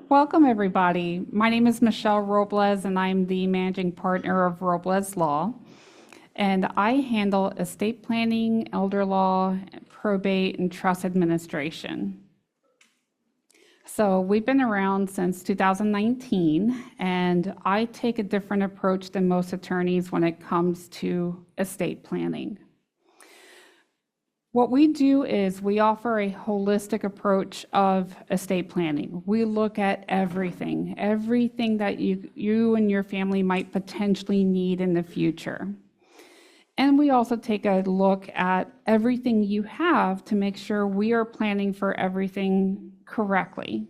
Welcome, everybody. My name is Michelle Robles, and I'm the managing partner of Robles Law. And I handle estate planning, elder law, probate, and trust administration. So we've been around since 2019, and I take a different approach than most attorneys when it comes to estate planning. What we do is we offer a holistic approach of estate planning. We look at everything that you and your family might potentially need in the future. And we also take a look at everything you have to make sure we are planning for everything correctly.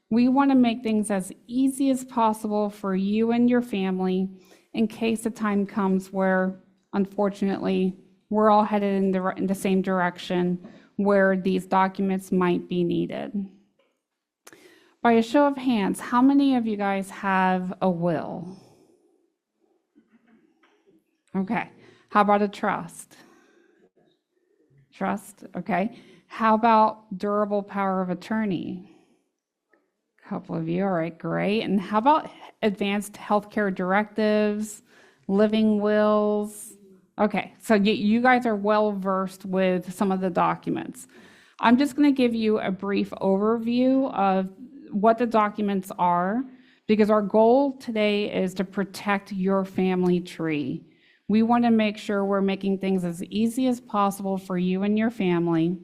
We want to make things as easy as possible for you and your family in case the time comes where, unfortunately, we're all headed in the same direction where these documents might be needed. By a show of hands, how many of you guys have a will? Okay. How about a trust? Trust, okay. How about durable power of attorney? A couple of you, all right, great. And how about advanced healthcare directives, living wills? Okay, so you guys are well versed with some of the documents. I'm just going to give you a brief overview of what the documents are, because our goal today is to protect your family tree. We want to make sure we're making things as easy as possible for you and your family,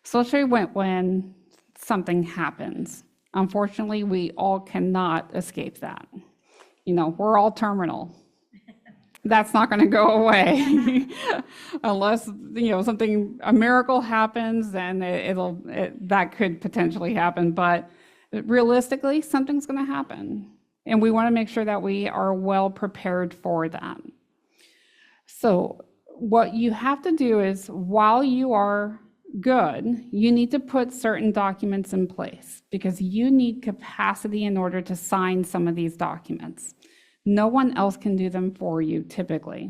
especially when something happens. Unfortunately, we all cannot escape that. You know, we're all terminal. That's not going to go away unless, you know, a miracle happens, then that could potentially happen. But realistically, something's going to happen. And we want to make sure that we are well prepared for that. So what you have to do is, while you are good, you need to put certain documents in place because you need capacity in order to sign some of these documents. No one else can do them for you, typically.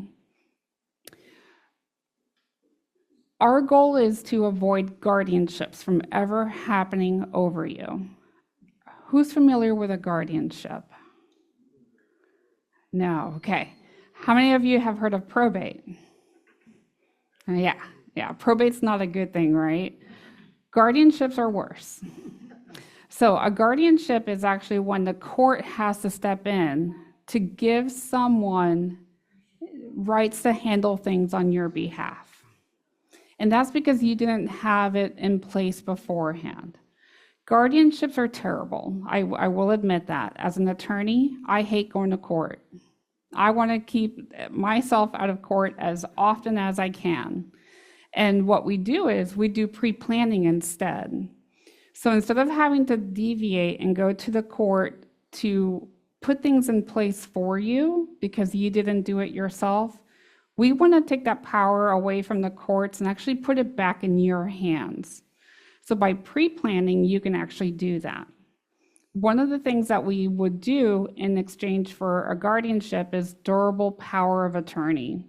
Our goal is to avoid guardianships from ever happening over you. Who's familiar with a guardianship? No, okay. How many of you have heard of probate? Yeah, probate's not a good thing, right? Guardianships are worse. So a guardianship is actually when the court has to step in to give someone rights to handle things on your behalf. And that's because you didn't have it in place beforehand. Guardianships are terrible. I will admit that. As an attorney, I hate going to court. I want to keep myself out of court as often as I can. And what we do is we do pre-planning instead. So instead of having to deviate and go to the court to put things in place for you because you didn't do it yourself, we want to take that power away from the courts and actually put it back in your hands. So by pre-planning, you can actually do that. One of the things that we would do in exchange for a guardianship is durable power of attorney.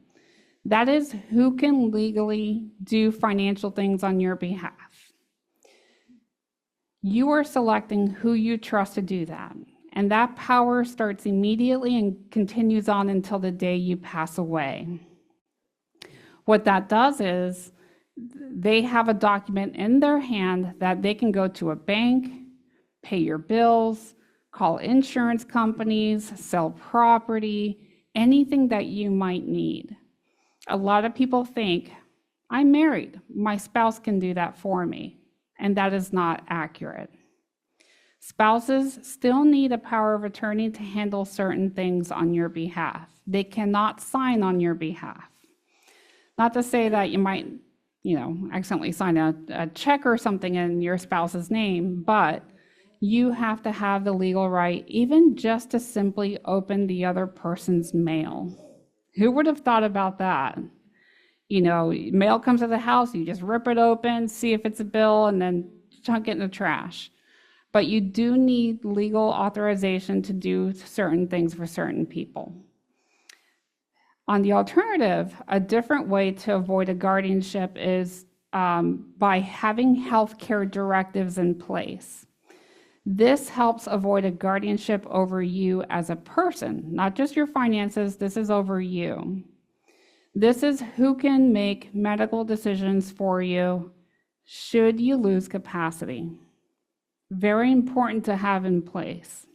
That is who can legally do financial things on your behalf. You are selecting who you trust to do that. And that power starts immediately and continues on until the day you pass away. What that does is they have a document in their hand that they can go to a bank, pay your bills, call insurance companies, sell property, anything that you might need. A lot of people think, I'm married, my spouse can do that for me, and that is not accurate. Spouses still need a power of attorney to handle certain things on your behalf. They cannot sign on your behalf. Not to say that you might, accidentally sign a check or something in your spouse's name, but you have to have the legal right, even just to simply open the other person's mail. Who would have thought about that? Mail comes to the house, you just rip it open, see if it's a bill, and then chunk it in the trash. But you do need legal authorization to do certain things for certain people. On the alternative, a different way to avoid a guardianship is by having healthcare directives in place. This helps avoid a guardianship over you as a person, not just your finances. This is over you. This is who can make medical decisions for you should you lose capacity. Very important to have in place.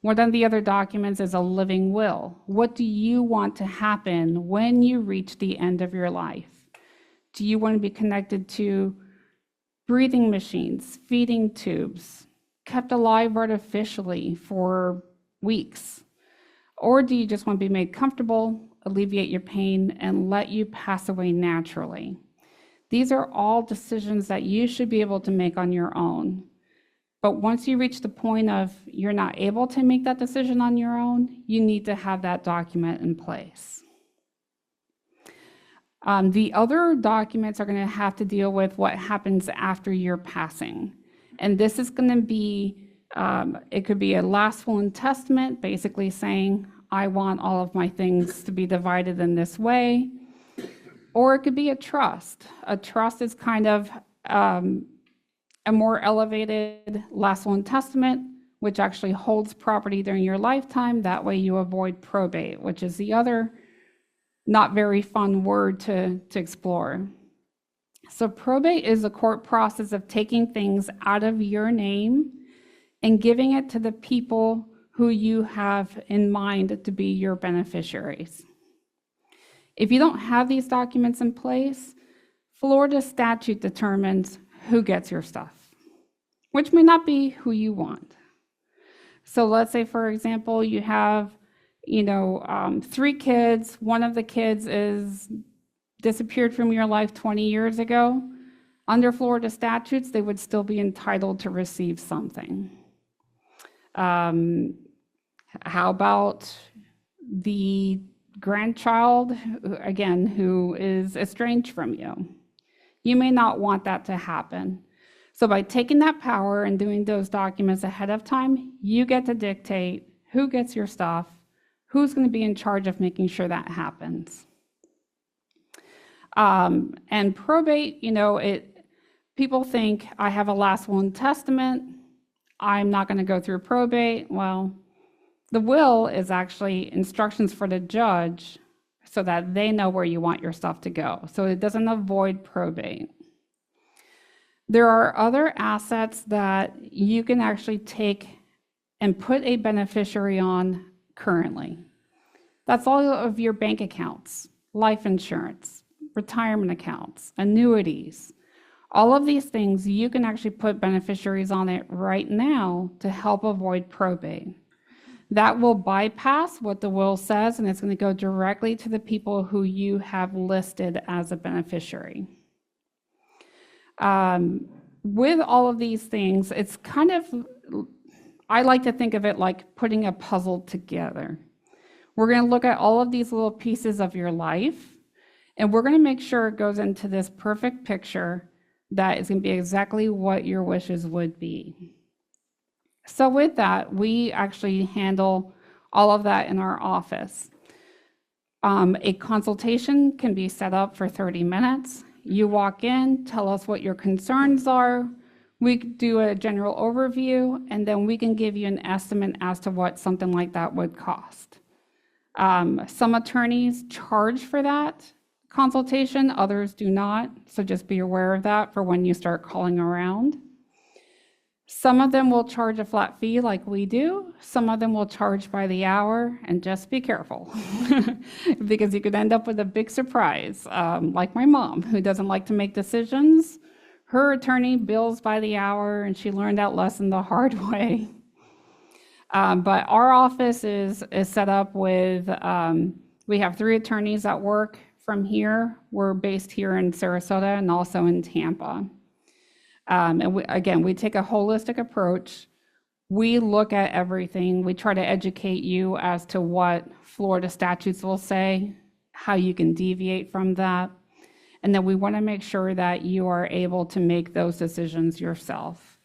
One of the other documents is a living will. What do you want to happen when you reach the end of your life? Do you want to be connected to breathing machines, feeding tubes, kept alive artificially for weeks? Or do you just want to be made comfortable, alleviate your pain, and let you pass away naturally? These are all decisions that you should be able to make on your own. But once you reach the point of you're not able to make that decision on your own, you need to have that document in place. The other documents are going to have to deal with what happens after your passing. And this is going to be, it could be a last will and testament, basically saying, I want all of my things to be divided in this way. Or it could be a trust. A trust is kind of a more elevated last will and testament, which actually holds property during your lifetime. That way you avoid probate, which is the other not very fun word to explore. So probate is a court process of taking things out of your name and giving it to the people who you have in mind to be your beneficiaries. If you don't have these documents in place, Florida statute determines who gets your stuff, which may not be who you want. So let's say, for example, you have 3 kids. One of the kids is disappeared from your life 20 years ago. Under Florida statutes, they would still be entitled to receive something. How about the grandchild, again, who is estranged from you? You may not want that to happen. So by taking that power and doing those documents ahead of time, you get to dictate who gets your stuff, who's going to be in charge of making sure that happens. And probate, people think I have a last will and testament, I'm not going to go through probate. Well, the will is actually instructions for the judge so that they know where you want your stuff to go. So it doesn't avoid probate. There are other assets that you can actually take and put a beneficiary on currently. That's all of your bank accounts, life insurance, retirement accounts, annuities. All of these things, you can actually put beneficiaries on it right now to help avoid probate. That will bypass what the will says, and it's going to go directly to the people who you have listed as a beneficiary. With all of these things, it's kind of, I like to think of it like putting a puzzle together. We're going to look at all of these little pieces of your life, and we're going to make sure it goes into this perfect picture that is going to be exactly what your wishes would be. So with that, we actually handle all of that in our office. A consultation can be set up for 30 minutes. You walk in, tell us what your concerns are. We do a general overview, and then we can give you an estimate as to what something like that would cost. Some attorneys charge for that consultation, others do not, so just be aware of that for when you start calling around. Some of them will charge a flat fee like we do. Some of them will charge by the hour, and just be careful because you could end up with a big surprise. Like my mom, who doesn't like to make decisions. Her attorney bills by the hour, and she learned that lesson the hard way. But our office is set up with, we have 3 attorneys that work from here. We're based here in Sarasota and also in Tampa. And we take a holistic approach. We look at everything. We try to educate you as to what Florida statutes will say, how you can deviate from that. And then we want to make sure that you are able to make those decisions yourself.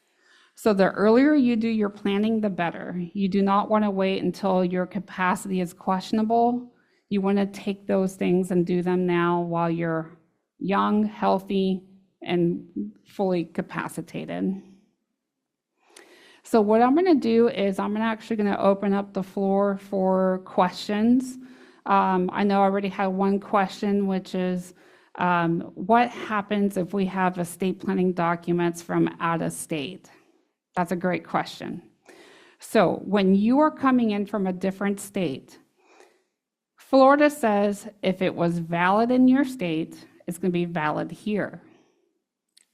So the earlier you do your planning, the better. You do not want to wait until your capacity is questionable. You want to take those things and do them now while you're young, healthy, and fully capacitated. So what I'm going to do is I'm actually going to open up the floor for questions. I know I already had one question, which is, what happens if we have estate planning documents from out of state? That's a great question. So when you are coming in from a different state, Florida says if it was valid in your state, it's going to be valid here.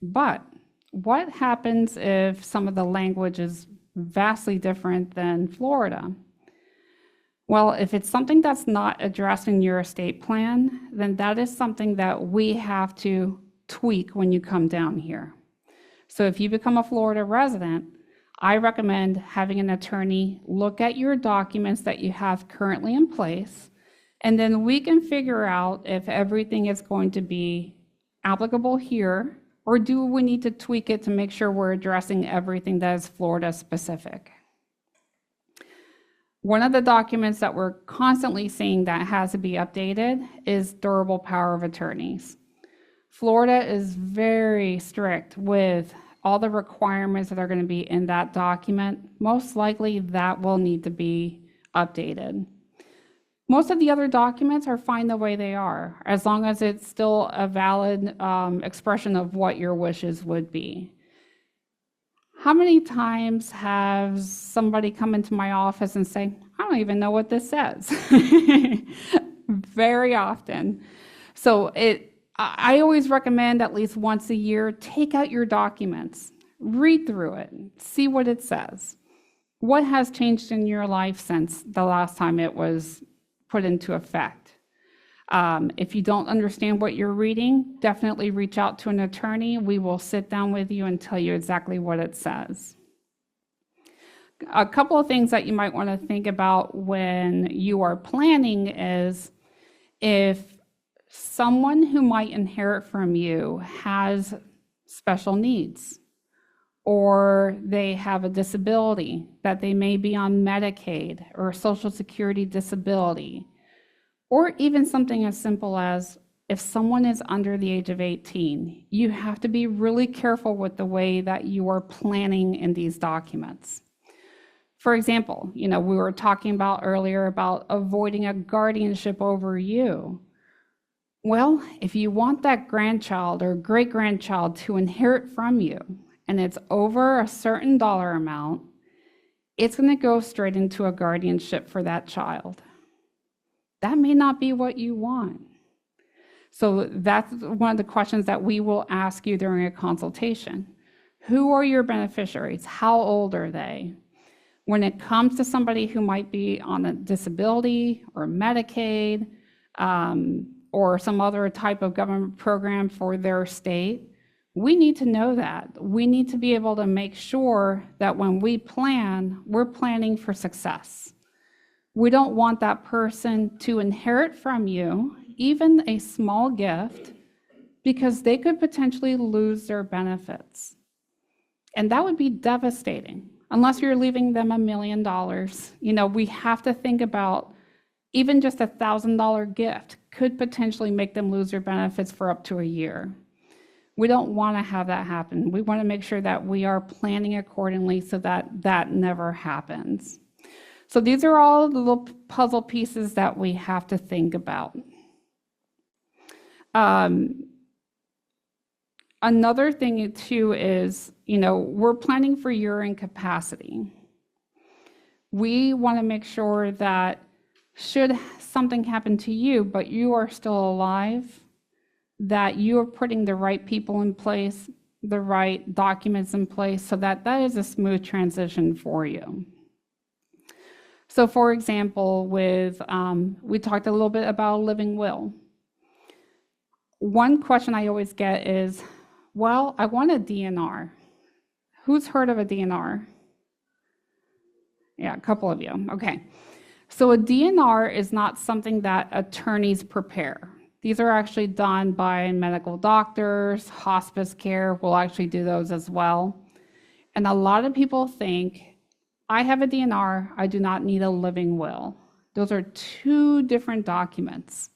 But what happens if some of the language is vastly different than Florida? Well, if it's something that's not addressed in your estate plan, then that is something that we have to tweak when you come down here. So if you become a Florida resident, I recommend having an attorney look at your documents that you have currently in place, and then we can figure out if everything is going to be applicable here, or do we need to tweak it to make sure we're addressing everything that is Florida specific. One of the documents that we're constantly seeing that has to be updated is durable power of attorneys. Florida is very strict with all the requirements that are going to be in that document. Most likely that will need to be updated. Most of the other documents are fine the way they are, as long as it's still a valid expression of what your wishes would be. How many times has somebody come into my office and say, I don't even know what this says? Very often. So I always recommend at least once a year, take out your documents, read through it, see what it says. What has changed in your life since the last time it was put into effect? If you don't understand what you're reading, definitely reach out to an attorney. We will sit down with you and tell you exactly what it says. A couple of things that you might want to think about when you are planning is if someone who might inherit from you has special needs, or they have a disability, that they may be on Medicaid or Social Security disability, or even something as simple as if someone is under the age of 18, you have to be really careful with the way that you are planning in these documents. For example, we were talking about earlier about avoiding a guardianship over you. Well, if you want that grandchild or great-grandchild to inherit from you, and it's over a certain dollar amount, it's going to go straight into a guardianship for that child. That may not be what you want. So that's one of the questions that we will ask you during a consultation. Who are your beneficiaries? How old are they? When it comes to somebody who might be on a disability or Medicaid, or some other type of government program for their state, we need to know that. We need to be able to make sure that when we plan, we're planning for success. We don't want that person to inherit from you even a small gift, because they could potentially lose their benefits. And that would be devastating, unless you're leaving them $1 million. We have to think about even just a $1,000 gift could potentially make them lose their benefits for up to a year. We don't want to have that happen. We want to make sure that we are planning accordingly so that that never happens. So these are all the little puzzle pieces that we have to think about. Another thing too is, we're planning for your incapacity. We want to make sure that should something happen to you, but you are still alive, that you are putting the right people in place, the right documents in place, so that that is a smooth transition for you. So for example, we talked a little bit about a living will. One question I always get is, well, I want a DNR. Who's heard of a DNR? Yeah, a couple of you, okay. So a DNR is not something that attorneys prepare. These are actually done by medical doctors, hospice care will actually do those as well. And a lot of people think, I have a DNR, I do not need a living will. Those are two different documents.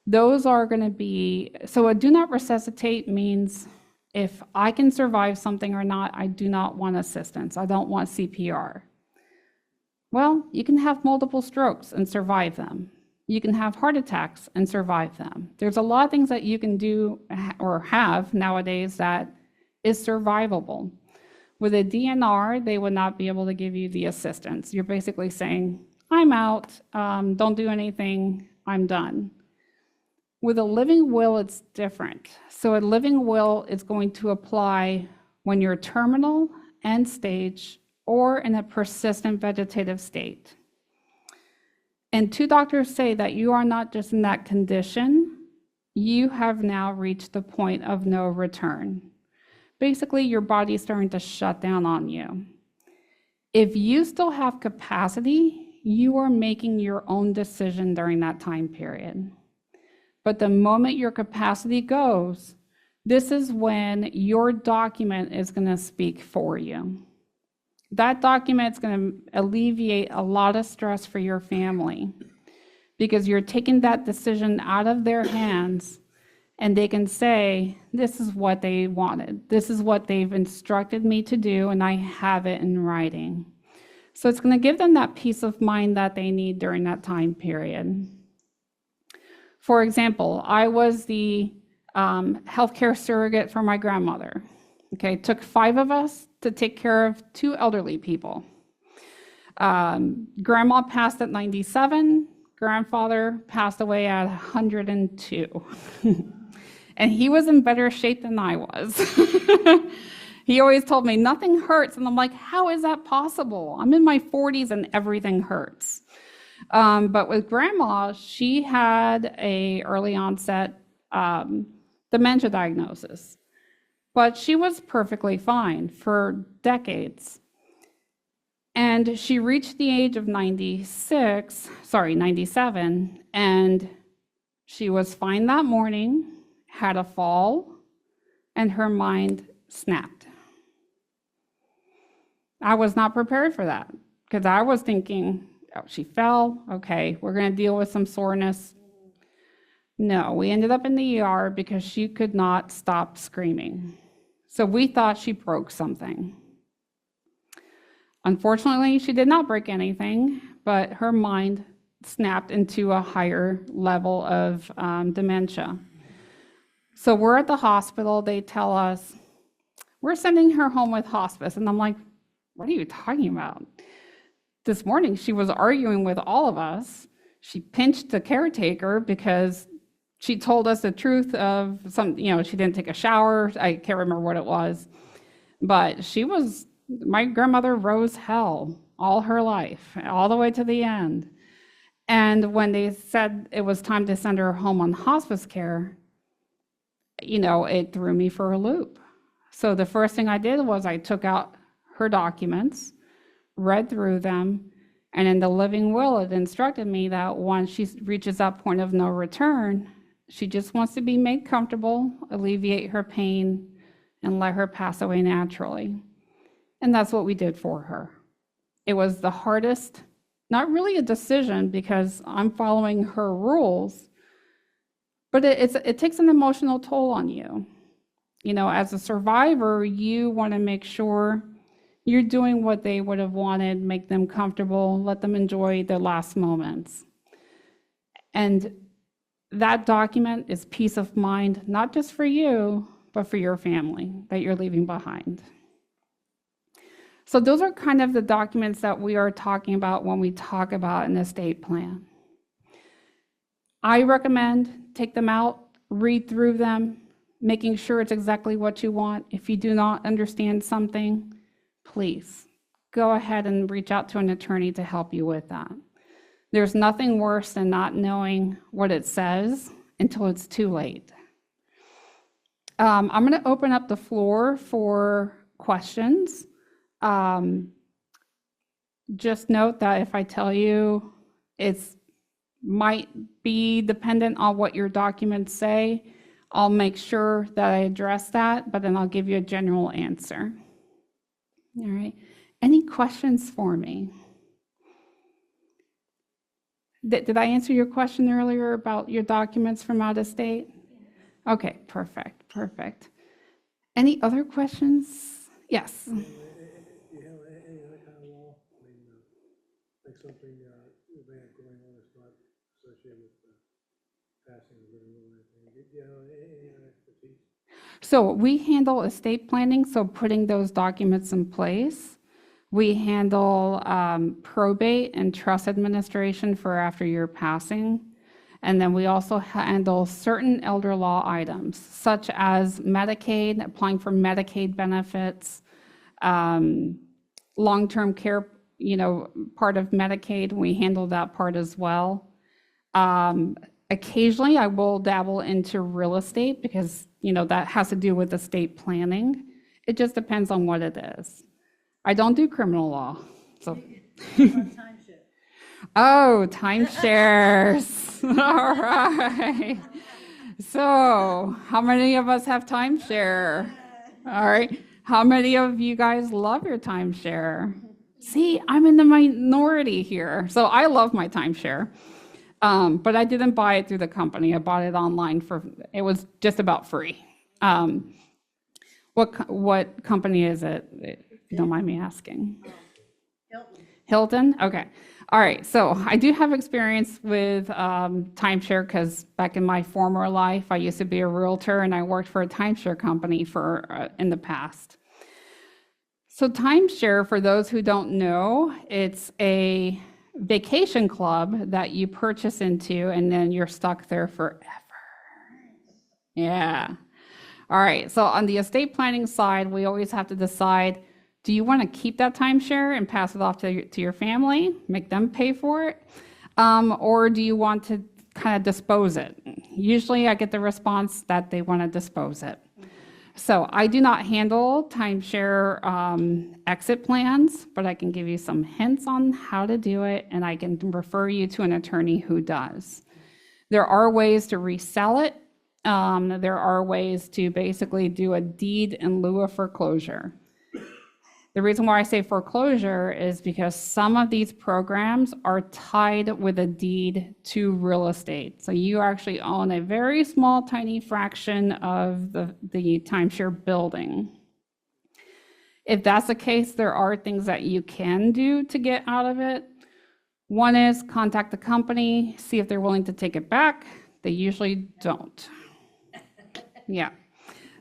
Those are going to be, so a do not resuscitate means if I can survive something or not, I do not want assistance. I don't want CPR. Well, you can have multiple strokes and survive them. You can have heart attacks and survive them. There's a lot of things that you can do or have nowadays that is survivable. With a DNR, they would not be able to give you the assistance. You're basically saying, I'm out, don't do anything, I'm done. With a living will, it's different. So a living will is going to apply when you're terminal, end stage, or in a persistent vegetative state. And two doctors say that you are not just in that condition, you have now reached the point of no return. Basically, your body is starting to shut down on you. If you still have capacity, you are making your own decision during that time period. But the moment your capacity goes, this is when your document is going to speak for you. That document is going to alleviate a lot of stress for your family because you're taking that decision out of their hands and they can say, this is what they wanted. This is what they've instructed me to do, and I have it in writing. So it's going to give them that peace of mind that they need during that time period. For example, I was the healthcare surrogate for my grandmother. Okay, it took 5 of us to take care of 2 elderly people. Grandma passed at 97, grandfather passed away at 102. And he was in better shape than I was. He always told me, nothing hurts. And I'm like, how is that possible? I'm in my 40s and everything hurts. But with grandma, she had a early onset dementia diagnosis. But she was perfectly fine for decades. And she reached the age of 97, and she was fine that morning, had a fall, and her mind snapped. I was not prepared for that because I was thinking, oh, she fell, okay, we're going to deal with some soreness. No, we ended up in the ER because she could not stop screaming. So we thought she broke something. Unfortunately, she did not break anything, but her mind snapped into a higher level of dementia. So we're at the hospital. They tell us, we're sending her home with hospice. And I'm like, what are you talking about? This morning, she was arguing with all of us. She pinched the caretaker because she told us the truth of some, she didn't take a shower. I can't remember what it was. But my grandmother rose hell all her life, all the way to the end. And when they said it was time to send her home on hospice care, it threw me for a loop. So the first thing I did was I took out her documents, read through them, and in the living will, it instructed me that once she reaches that point of no return, she just wants to be made comfortable, alleviate her pain, and let her pass away naturally. And that's what we did for her. It was the hardest, not really a decision because I'm following her rules, but it takes an emotional toll on you. As a survivor, you want to make sure you're doing what they would have wanted, make them comfortable, let them enjoy their last moments. And that document is peace of mind, not just for you, but for your family that you're leaving behind. So those are kind of the documents that we are talking about when we talk about an estate plan. I recommend take them out, read through them, making sure it's exactly what you want. If you do not understand something, please go ahead and reach out to an attorney to help you with that. There's nothing worse than not knowing what it says until it's too late. I'm going to open up the floor for questions. Just note that if I tell you it might be dependent on what your documents say, I'll make sure that I address that, but then I'll give you a general answer. All right. Any questions for me? Did I answer your question earlier about your documents from out of state? Okay, perfect. Any other questions? Yes. Do you have any other kind of law? I mean, like something you may have going on that's not associated with passing of living will or anything? Do you have any other expertise? So we handle estate planning, so putting those documents in place. We handle probate and trust administration for after your passing. And then we also handle certain elder law items, such as Medicaid, applying for Medicaid benefits, long-term care, part of Medicaid, we handle that part as well. Occasionally, I will dabble into real estate because, that has to do with estate planning. It just depends on what it is. I don't do criminal law, so. Oh, timeshares. All right. So, how many of us have timeshare? All right. How many of you guys love your timeshare? See, I'm in the minority here. So, I love my timeshare. But I didn't buy it through the company. I bought it online it was just about free. What company is it, if you don't mind me asking? Hilton? Okay. All right. So I do have experience with timeshare because back in my former life, I used to be a realtor and I worked for a timeshare company in the past. So timeshare, for those who don't know, it's a vacation club that you purchase into and then you're stuck there forever. Yeah. All right. So on the estate planning side, we always have to decide, do you want to keep that timeshare and pass it off to your family, make them pay for it? Or do you want to kind of dispose it? Usually I get the response that they want to dispose it. So I do not handle timeshare exit plans, but I can give you some hints on how to do it, and I can refer you to an attorney who does. There are ways to resell it. There are ways to basically do a deed in lieu of foreclosure. The reason why I say foreclosure is because some of these programs are tied with a deed to real estate. So you actually own a very small, tiny fraction of the timeshare building. If that's the case, there are things that you can do to get out of it. One is contact the company, see if they're willing to take it back. They usually don't. Yeah.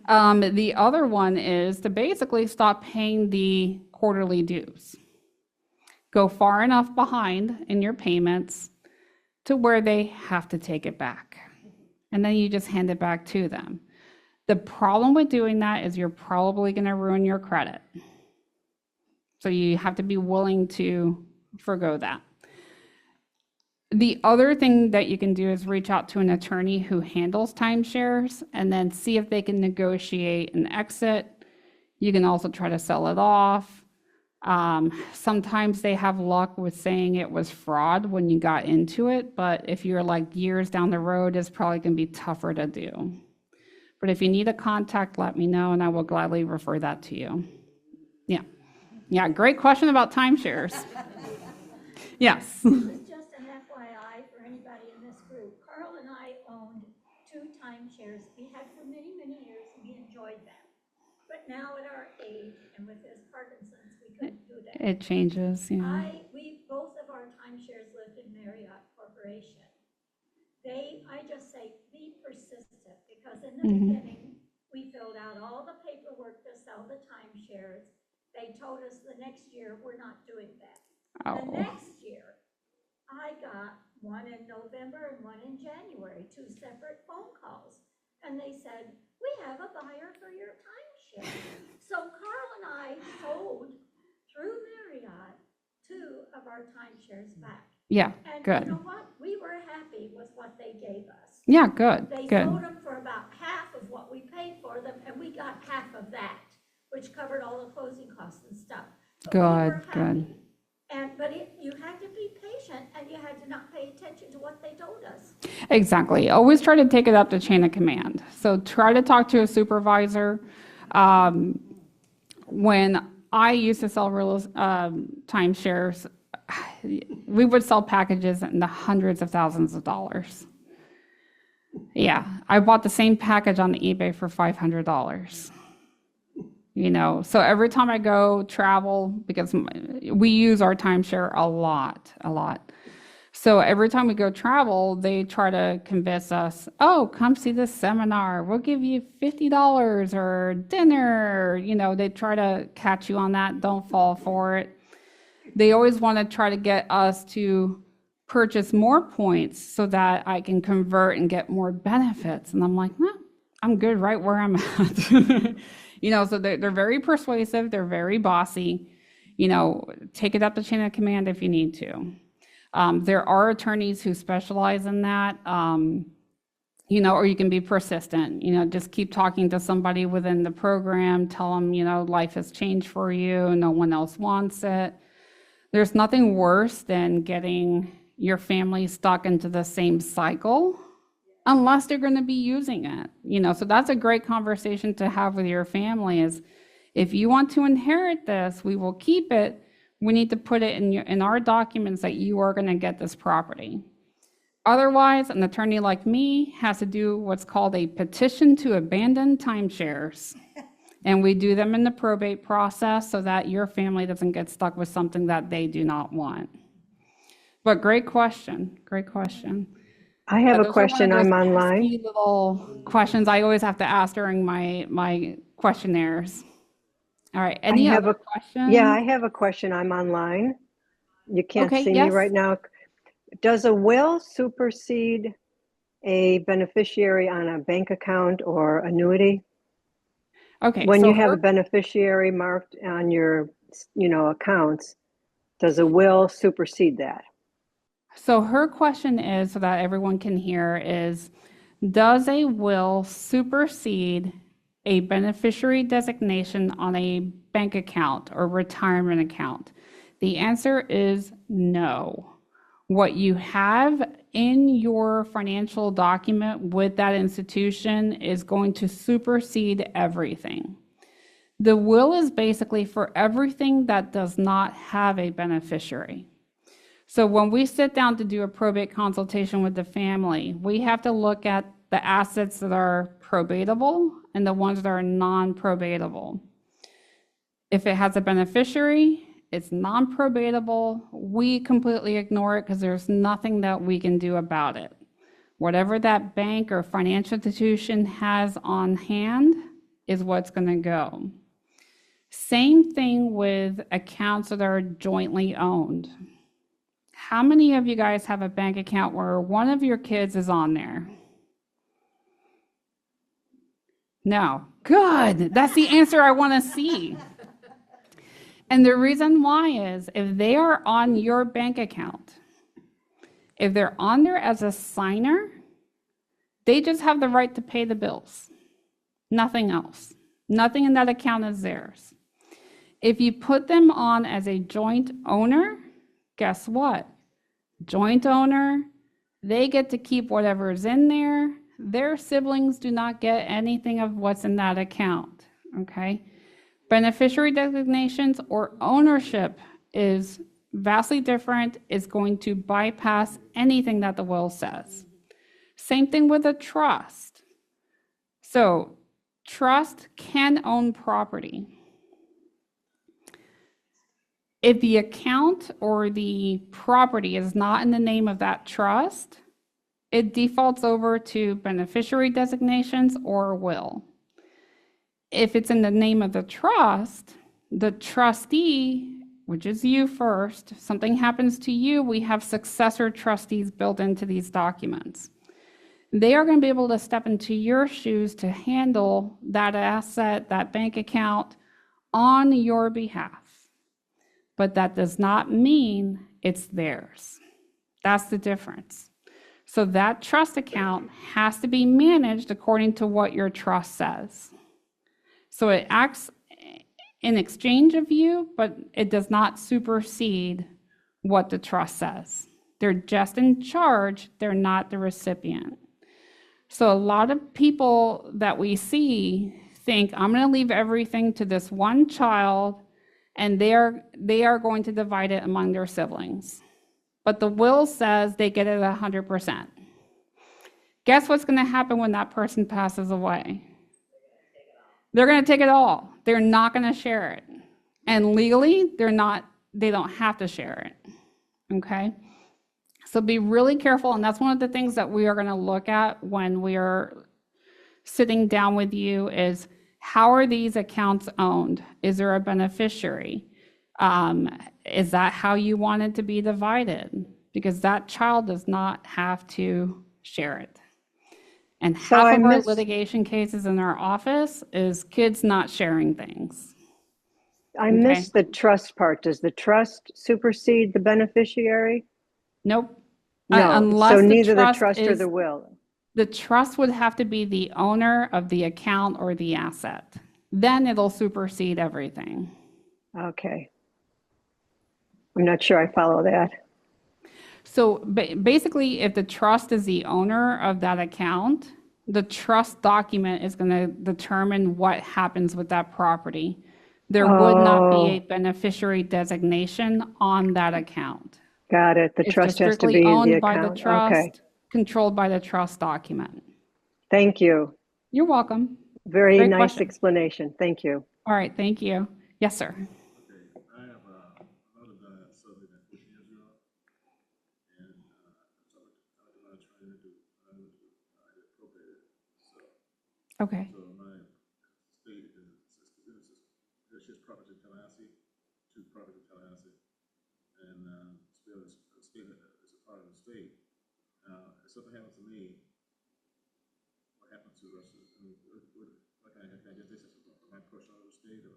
The other one is to basically stop paying the quarterly dues. Go far enough behind in your payments to where they have to take it back. And then you just hand it back to them. The problem with doing that is you're probably going to ruin your credit. So you have to be willing to forgo that. The other thing that you can do is reach out to an attorney who handles timeshares and then see if they can negotiate an exit. You can also try to sell it off. Sometimes they have luck with saying it was fraud when you got into it, but if you're like years down the road, it's probably going to be tougher to do. But if you need a contact, let me know and I will gladly refer that to you. Yeah, great question about timeshares. Yes. Carl and I owned 2 timeshares. We had for many, many years, and we enjoyed them. But now at our age and with his Parkinson's, we couldn't do that. It changes, yeah. Both of our timeshares lived in Marriott Corporation. I just say, be persistent, because in the beginning, we filled out all the paperwork to sell the timeshares. They told us the next year, we're not doing that. The next year, I got one in November and one in January, 2 separate phone calls. And they said, we have a buyer for your timeshare. So Carl and I sold through Marriott 2 of our timeshares back. Yeah, and good. You know what? We were happy with what they gave us. Yeah, good. They good. sold them for about half of what we paid for them, and we got half of that, which covered all the closing costs and stuff. But good. But you had to be patient, and you had to not pay attention to what they told us. Exactly. Always try to take it up the chain of command. So try to talk to a supervisor. When I used to sell timeshares, we would sell packages in the hundreds of thousands of dollars. Yeah, I bought the same package on eBay for $500. So every time I go travel, because we use our timeshare a lot, a lot. So every time we go travel, they try to convince us, oh, come see this seminar. We'll give you $50 or dinner. They try to catch you on that. Don't fall for it. They always want to try to get us to purchase more points so that I can convert and get more benefits. And I'm like, no, I'm good right where I'm at. So they're very persuasive. They're very bossy. Take it up the chain of command if you need to. There are attorneys who specialize in that, or you can be persistent. Just keep talking to somebody within the program, tell them, life has changed for you, no one else wants it. There's nothing worse than getting your family stuck into the same cycle unless they're going to be using it. So that's a great conversation to have with your family is, if you want to inherit this, we will keep it. We need to put it in our documents that you are going to get this property. Otherwise, an attorney like me has to do what's called a petition to abandon timeshares. And we do them in the probate process so that your family doesn't get stuck with something that they do not want. But great question. Great question. I have a Those are one of question. those I'm online. pesky little questions I always have to ask during my questionnaires. All right. Any have other a- questions? Yeah, I have a question. I'm online. You can't Okay, see me yes. right now. Does a will supersede a beneficiary on a bank account or annuity? Okay. When so you have a her- beneficiary marked on your, accounts, does a will supersede that? So her question is, so that everyone can hear, is does a will supersede a beneficiary designation on a bank account or retirement account? The answer is no. What you have in your financial document with that institution is going to supersede everything. The will is basically for everything that does not have a beneficiary. So when we sit down to do a probate consultation with the family, we have to look at the assets that are probatable and the ones that are non-probatable. If it has a beneficiary, it's non-probatable. We completely ignore it because there's nothing that we can do about it. Whatever that bank or financial institution has on hand is what's going to go. Same thing with accounts that are jointly owned. How many of you guys have a bank account where one of your kids is on there? No. Good. That's the answer I want to see. And the reason why is if they are on your bank account, if they're on there as a signer, they just have the right to pay the bills. Nothing else. Nothing in that account is theirs. If you put them on as a joint owner, guess what? Joint owner, they get to keep whatever is in there. Their siblings do not get anything of what's in that account, okay? Beneficiary designations or ownership is vastly different. It's going to bypass anything that the will says. Same thing with a trust. So trust can own property. If the account or the property is not in the name of that trust, it defaults over to beneficiary designations or will. If it's in the name of the trustee, which is you first, something happens to you, we have successor trustees built into these documents. They are going to be able to step into your shoes to handle that asset, that bank account on your behalf. But that does not mean it's theirs. That's the difference. So that trust account has to be managed according to what your trust says. So it acts in exchange of you, but it does not supersede what the trust says. They're just in charge, they're not the recipient. So a lot of people that we see think, I'm going to leave everything to this one child, and they are going to divide it among their siblings. But the will says they get it 100%. Guess what's going to happen when that person passes away? They're going to take it all. They're not going to share it. And legally, they don't have to share it. Okay? So be really careful. And that's one of the things that we are going to look at when we are sitting down with you is how are these accounts owned? Is there a beneficiary? Is that how you want it to be divided? Because that child does not have to share it. And So half I of our missed- litigation cases in our office is kids not sharing things. I missed the trust part. Does the trust supersede the beneficiary? Nope. No, Unless so the neither the trust trust or is- the will. The trust would have to be the owner of the account or the asset. Then it'll supersede everything. Okay. I'm not sure I follow that. So basically, if the trust is the owner of that account, the trust document is going to determine what happens with that property. There would not be a beneficiary designation on that account. Got it. The It's trust just has to strictly be the owned by the account. Okay. trust, controlled by the trust document. Thank you. You're welcome. Very Great nice question. explanation. Thank you. All right, thank you. Yes, sir. Okay, I have another guy survey that 15 years ago, and so I was trying to do, I had appropriated. Okay. So my state is, there's just property in Tallahassee, 2 properties in Tallahassee, and still the state is a part of the state. If something happens to me, what happens to the rest of it? Can I get this as my portion of the state or?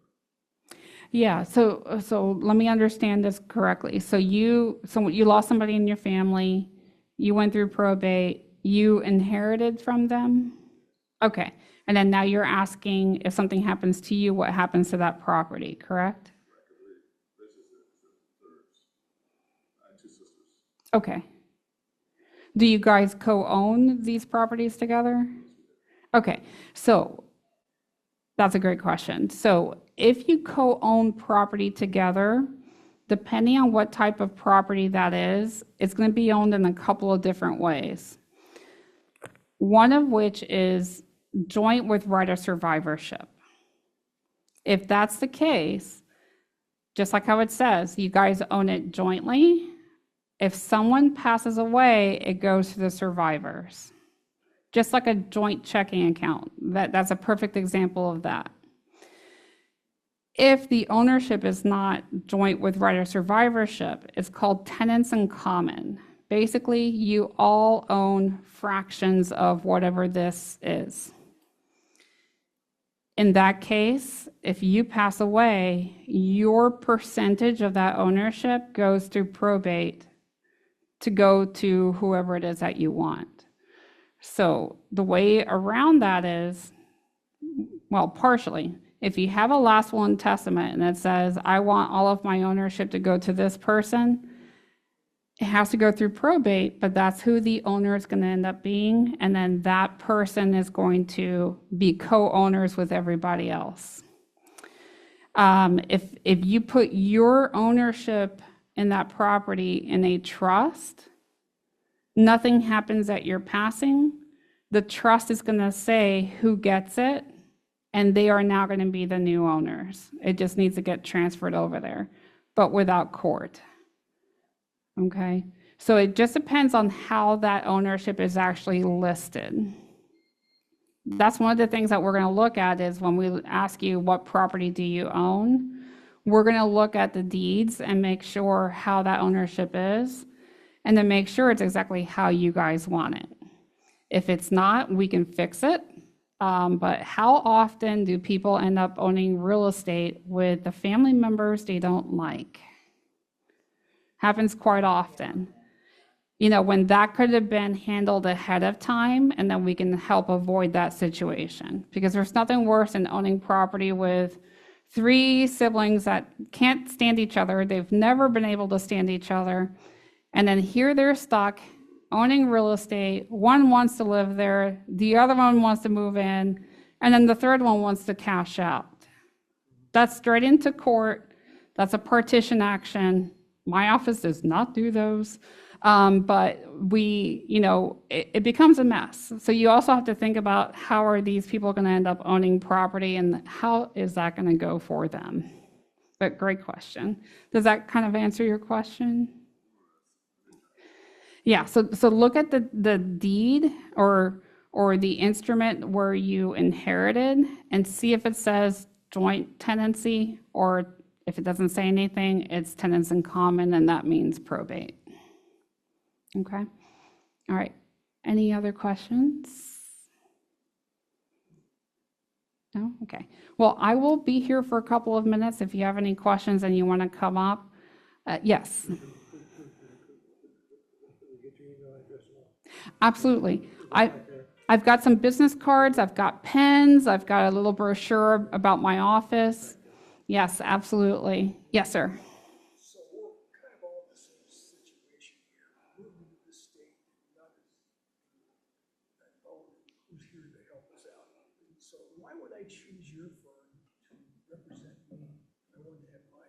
Yeah, so let me understand this correctly. So you lost somebody in your family, you went through probate, you inherited from them? Okay. And then now you're asking if something happens to you, what happens to that property, correct? I have 2 sisters. Okay. Do you guys co-own these properties together? Okay, so that's a great question. So if you co-own property together, depending on what type of property that is, it's going to be owned in a couple of different ways. One of which is joint with right of survivorship. If that's the case, just like how it says, you guys own it jointly. If someone passes away, it goes to the survivors. Just like a joint checking account. That's a perfect example of that. If the ownership is not joint with right of survivorship, it's called tenants in common. Basically, you all own fractions of whatever this is. In that case, if you pass away, your percentage of that ownership goes through probate to go to whoever it is that you want. So the way around that is, well, partially. If you have a last will and testament and it says, I want all of my ownership to go to this person, it has to go through probate, but that's who the owner is going to end up being. And then that person is going to be co-owners with everybody else. If you put your ownership in that property in a trust, nothing happens at your passing. The trust is going to say who gets it, and they are now going to be the new owners. It just needs to get transferred over there, but without court. Okay, so it just depends on how that ownership is actually listed. That's one of the things that we're going to look at is when we ask you what property do you own, we're going to look at the deeds and make sure how that ownership is, and then make sure it's exactly how you guys want it. If it's not, we can fix it. But how often do people end up owning real estate with the family members they don't like? Happens quite often. You know, when that could have been handled ahead of time, and then we can help avoid that situation. Because there's nothing worse than owning property with 3 siblings that can't stand each other. They've never been able to stand each other. And then here they're stuck owning real estate. One wants to live there. The other one wants to move in. And then the third one wants to cash out. That's straight into court. That's a partition action. My office does not do those. But it becomes a mess. So you also have to think about how are these people going to end up owning property and how is that going to go for them? But great question. Does that kind of answer your question? Yeah, so look at the deed or the instrument where you inherited and see if it says joint tenancy, or if it doesn't say anything, it's tenants in common, and that means probate. Okay? All right. Any other questions? No? Okay. Well, I will be here for a couple of minutes if you have any questions and you want to come up. Yes. Get your email address and all. Absolutely. I've got some business cards, I've got pens, I've got a little brochure about my office. Yes, absolutely. Yes, sir. So we're kind of all in the same situation here. We're new to the state, not as, who's here to help us out. So why would I choose your firm to represent me? I want to have my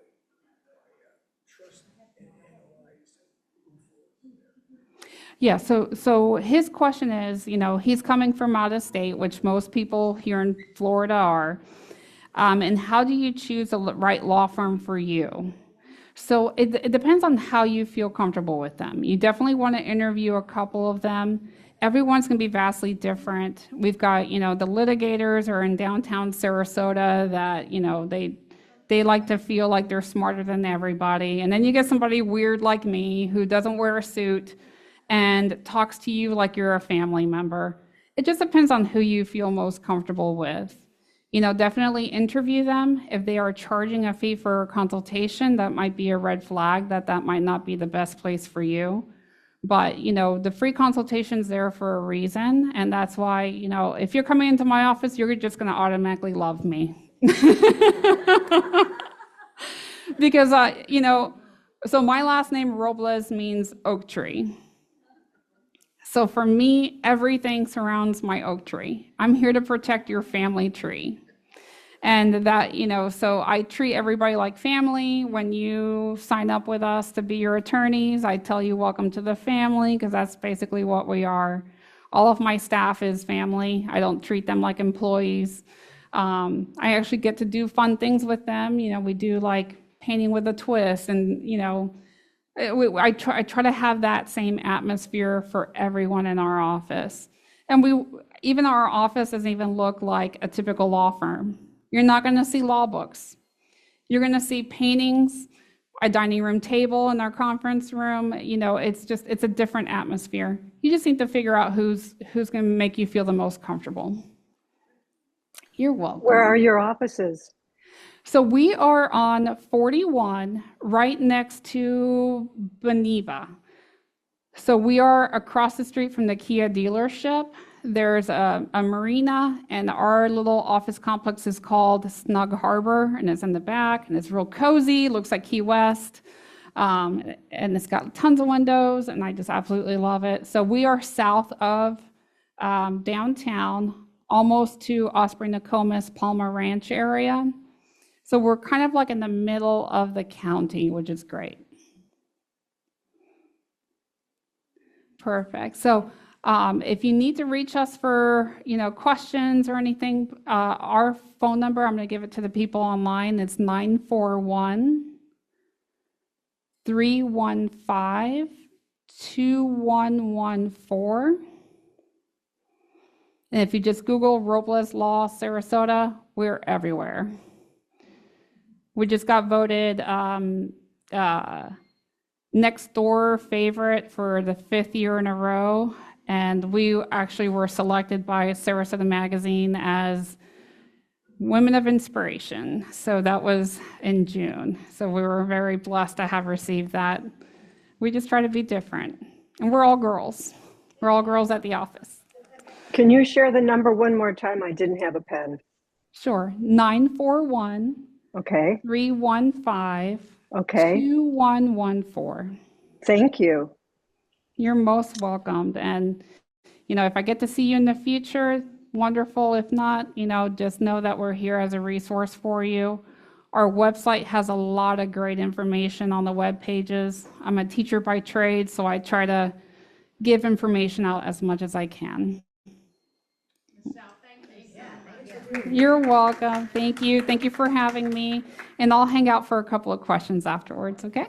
trust analyzed and move forward from there. Yeah, so his question is, he's coming from out of state, which most people here in Florida are. And how do you choose the right law firm for you? So it depends on how you feel comfortable with them. You definitely want to interview a couple of them. Everyone's going to be vastly different. We've got, the litigators are in downtown Sarasota that, they like to feel like they're smarter than everybody. And then you get somebody weird like me who doesn't wear a suit and talks to you like you're a family member. It just depends on who you feel most comfortable with. Definitely interview them. If they are charging a fee for a consultation, that might be a red flag that might not be the best place for you. But, the free consultation's there for a reason. And that's why, if you're coming into my office, you're just going to automatically love me. Because, so my last name, Robles, means oak tree. So for me, everything surrounds my oak tree. I'm here to protect your family tree. And that, so I treat everybody like family. When you sign up with us to be your attorneys, I tell you welcome to the family, because that's basically what we are. All of my staff is family. I don't treat them like employees. I actually get to do fun things with them. We do like painting with a twist, and, I try to have that same atmosphere for everyone in our office. And even our office doesn't even look like a typical law firm. You're not going to see law books. You're going to see paintings, a dining room table in our conference room. It's a different atmosphere. You just need to figure out who's going to make you feel the most comfortable. You're welcome. Where are your offices? So we are on 41, right next to Beneva. So we are across the street from the Kia dealership. There's a marina, and our little office complex is called Snug Harbor, and it's in the back, and it's real cozy, looks like Key West, and it's got tons of windows, and I just absolutely love it. So we are south of downtown, almost to Osprey Nokomis, Palma Ranch area. So we're kind of like in the middle of the county, which is great. Perfect. So if you need to reach us for, questions or anything, our phone number, I'm going to give it to the people online. It's 941-315-2114. And if you just Google Robles Law Sarasota, we're everywhere. We just got voted next door favorite for the 5th year in a row. And we actually were selected by Sarasota Magazine as Women of Inspiration. So that was in June. So we were very blessed to have received that. We just try to be different. And we're all girls. We're all girls at the office. Can you share the number one more time? I didn't have a pen. Sure. 941 Okay. 315 Okay. 2114. Thank you. You're most welcomed. And, if I get to see you in the future, wonderful. If not, just know that we're here as a resource for you. Our website has a lot of great information on the web pages. I'm a teacher by trade, so I try to give information out as much as I can. You're welcome. Thank you. Thank you for having me. And I'll hang out for a couple of questions afterwards, okay?